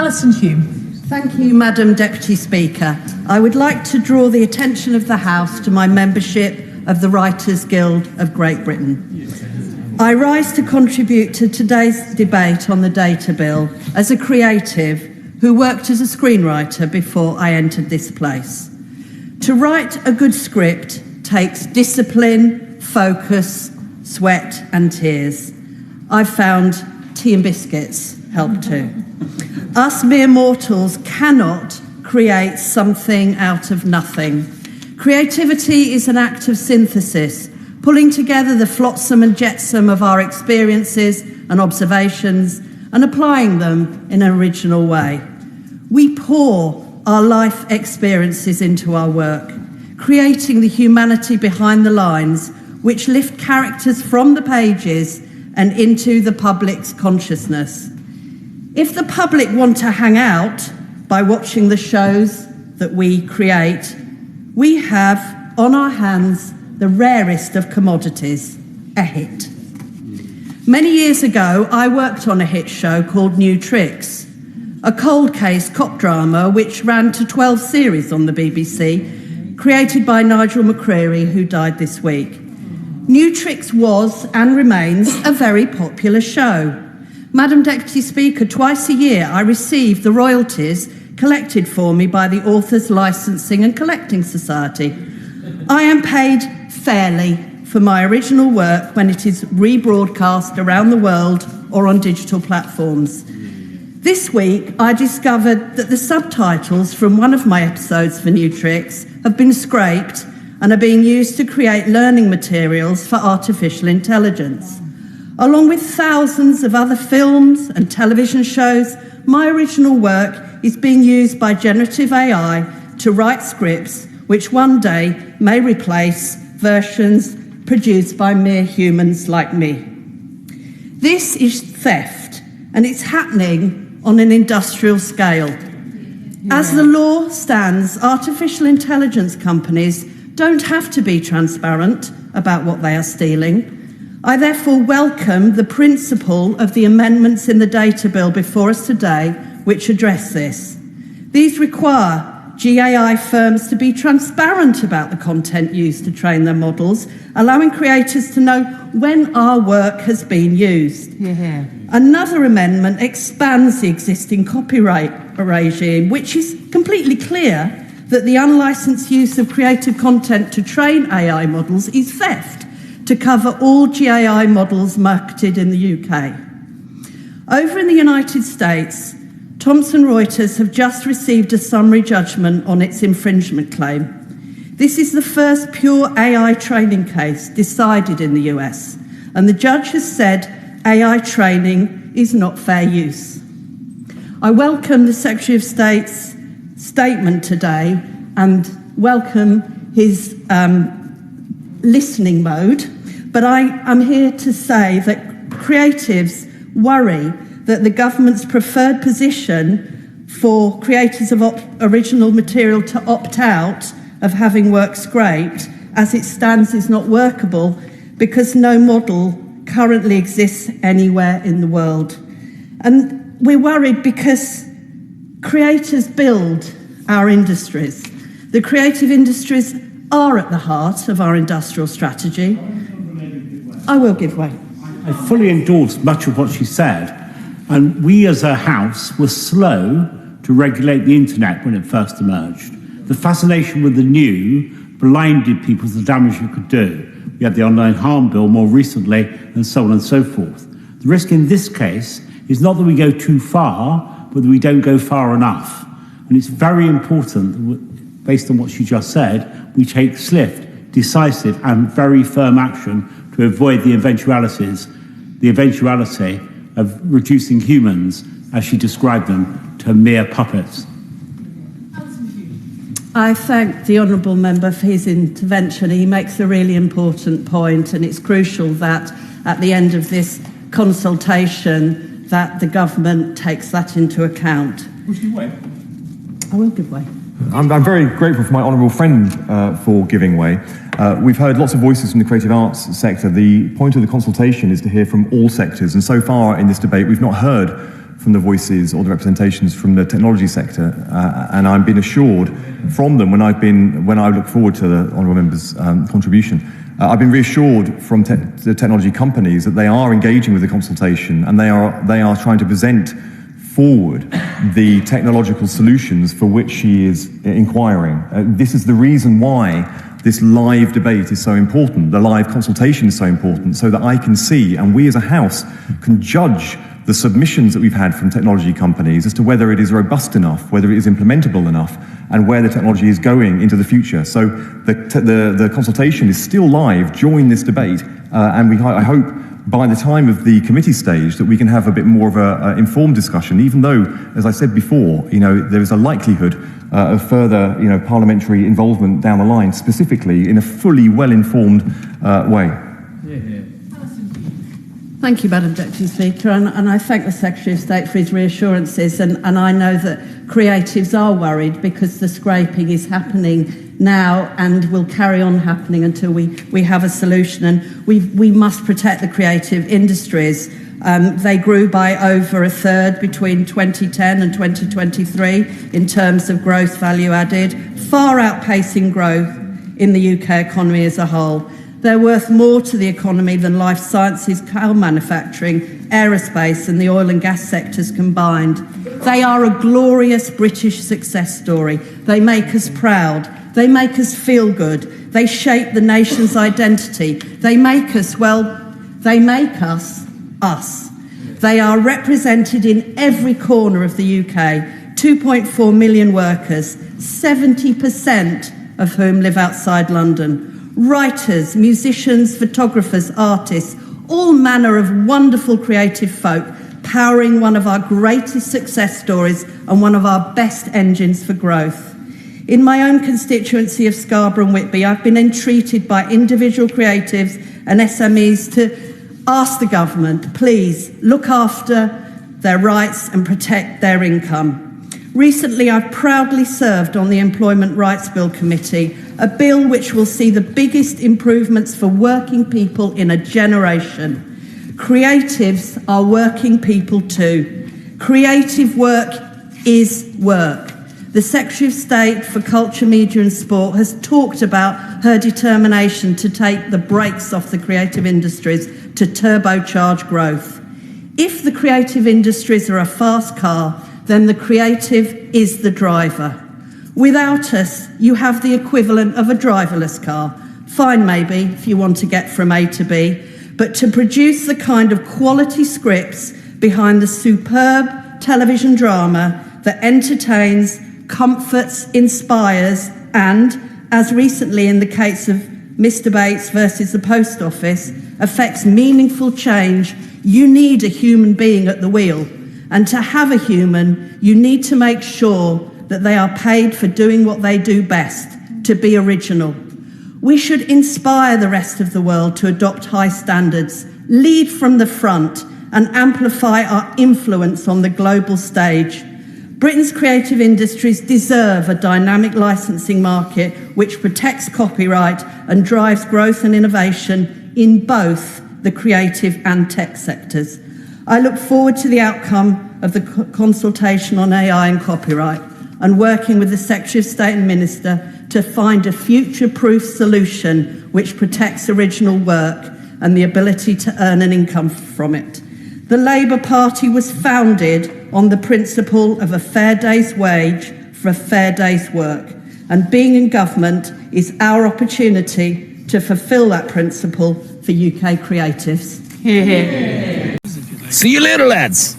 Alison Hume. Thank you, Madam Deputy Speaker. I would like to draw the attention of the House to my membership of the Writers' Guild of Great Britain. I rise to contribute to today's debate on the data bill as a creative who worked as a screenwriter before I entered this place. To write a good script takes discipline, focus, sweat and tears. I've found tea and biscuits help too. Us mere mortals cannot create something out of nothing. Creativity is an act of synthesis, pulling together the flotsam and jetsam of our experiences and observations and applying them in an original way. We pour our life experiences into our work, creating the humanity behind the lines which lift characters from the pages and into the public's consciousness. If the public want to hang out by watching the shows that we create, we have on our hands the rarest of commodities, a hit. Many years ago, I worked on a hit show called New Tricks, a cold case cop drama which ran to 12 series on the BBC, created by Nigel McCreary, who died this week. New Tricks was and remains a very popular show. Madam Deputy Speaker, twice a year I receive the royalties collected for me by the Authors Licensing and Collecting Society. I am paid fairly for my original work when it is rebroadcast around the world or on digital platforms. This week I discovered that the subtitles from one of my episodes for New Tricks have been scraped and are being used to create learning materials for artificial intelligence. Along with thousands of other films and television shows, my original work is being used by generative AI to write scripts which one day may replace versions produced by mere humans like me. This is theft, and it's happening on an industrial scale. As the law stands, artificial intelligence companies don't have to be transparent about what they are stealing. I therefore welcome the principle of the amendments in the data bill before us today, which address this. These require GAI firms to be transparent about the content used to train their models, allowing creators to know when our work has been used. Yeah. Another amendment expands the existing copyright regime, which is completely clear that the unlicensed use of creative content to train AI models is theft, to cover all GAI models marketed in the UK. Over in the United States, Thomson Reuters have just received a summary judgment on its infringement claim. This is the first pure AI training case decided in the US, and the judge has said AI training is not fair use. I welcome the Secretary of State's statement today and welcome his listening mode, but I am here to say that creatives worry that the government's preferred position for creators of original material to opt out of having work scraped as it stands is not workable because no model currently exists anywhere in the world. And we're worried because creators build our industries. The creative industries are at the heart of our industrial strategy. I will give way. I fully endorse much of what she said, and we as a House were slow to regulate the internet when it first emerged. The fascination with the new blinded people to the damage it could do. We had the online harm bill more recently, and so on and so forth. The risk in this case is not that we go too far, but that we don't go far enough. And it's very important, based on what she just said, we take swift, decisive and very firm action to avoid the eventuality of reducing humans, as she described them, to mere puppets. I thank the Honourable Member for his intervention. He makes a really important point, and it's crucial that at the end of this consultation that the government takes that into account. Would you wait? I will give way. I'm very grateful for my honourable friend for giving way. We've heard lots of voices from the creative arts sector. The point of the consultation is to hear from all sectors, and so far in this debate we've not heard from the voices or the representations from the technology sector, and I've been assured from them when I look forward to the honourable member's contribution. I've been reassured from the technology companies that they are engaging with the consultation, and they are trying to present forward the technological solutions for which she is inquiring. This is the reason why this live debate is so important, the live consultation is so important, so that I can see, and we as a House can judge the submissions that we've had from technology companies as to whether it is robust enough, whether it is implementable enough, and where the technology is going into the future. So the consultation is still live during this debate, and I hope by the time of the committee stage that we can have a bit more of an informed discussion, even though, as I said before, there is a likelihood of further parliamentary involvement down the line, specifically in a fully well-informed way. Thank you, Madam Deputy Speaker, and I thank the Secretary of State for his reassurances, and I know that creatives are worried because the scraping is happening now and will carry on happening until we have a solution, and we must protect the creative industries. They grew by over a third between 2010 and 2023 in terms of gross value added, far outpacing growth in the UK economy as a whole. They're worth more to the economy than life sciences, car manufacturing, aerospace and the oil and gas sectors combined. They are a glorious British success story. They make us proud. They make us feel good. They shape the nation's identity. They make us, us. They are represented in every corner of the UK. 2.4 million workers, 70% of whom live outside London. Writers, musicians, photographers, artists, all manner of wonderful creative folk, powering one of our greatest success stories and one of our best engines for growth. In my own constituency of Scarborough and Whitby, I've been entreated by individual creatives and SMEs to ask the government, please look after their rights and protect their income. Recently, I've proudly served on the Employment Rights Bill Committee, a bill which will see the biggest improvements for working people in a generation. Creatives are working people too. Creative work is work. The Secretary of State for Culture, Media and Sport has talked about her determination to take the brakes off the creative industries to turbocharge growth. If the creative industries are a fast car, then the creative is the driver. Without us, you have the equivalent of a driverless car. Fine, maybe, if you want to get from A to B, but to produce the kind of quality scripts behind the superb television drama that entertains, comforts, inspires, and, as recently in the case of Mr. Bates versus the Post Office, affects meaningful change, you need a human being at the wheel. And to have a human, you need to make sure that they are paid for doing what they do best, to be original. We should inspire the rest of the world to adopt high standards, lead from the front, and amplify our influence on the global stage. Britain's creative industries deserve a dynamic licensing market which protects copyright and drives growth and innovation in both the creative and tech sectors. I look forward to the outcome of the consultation on AI and copyright and working with the Secretary of State and Minister to find a future-proof solution which protects original work and the ability to earn an income from it. The Labour Party was founded on the principle of a fair day's wage for a fair day's work, and being in government is our opportunity to fulfil that principle for UK creatives. Hear, hear. See you later, lads.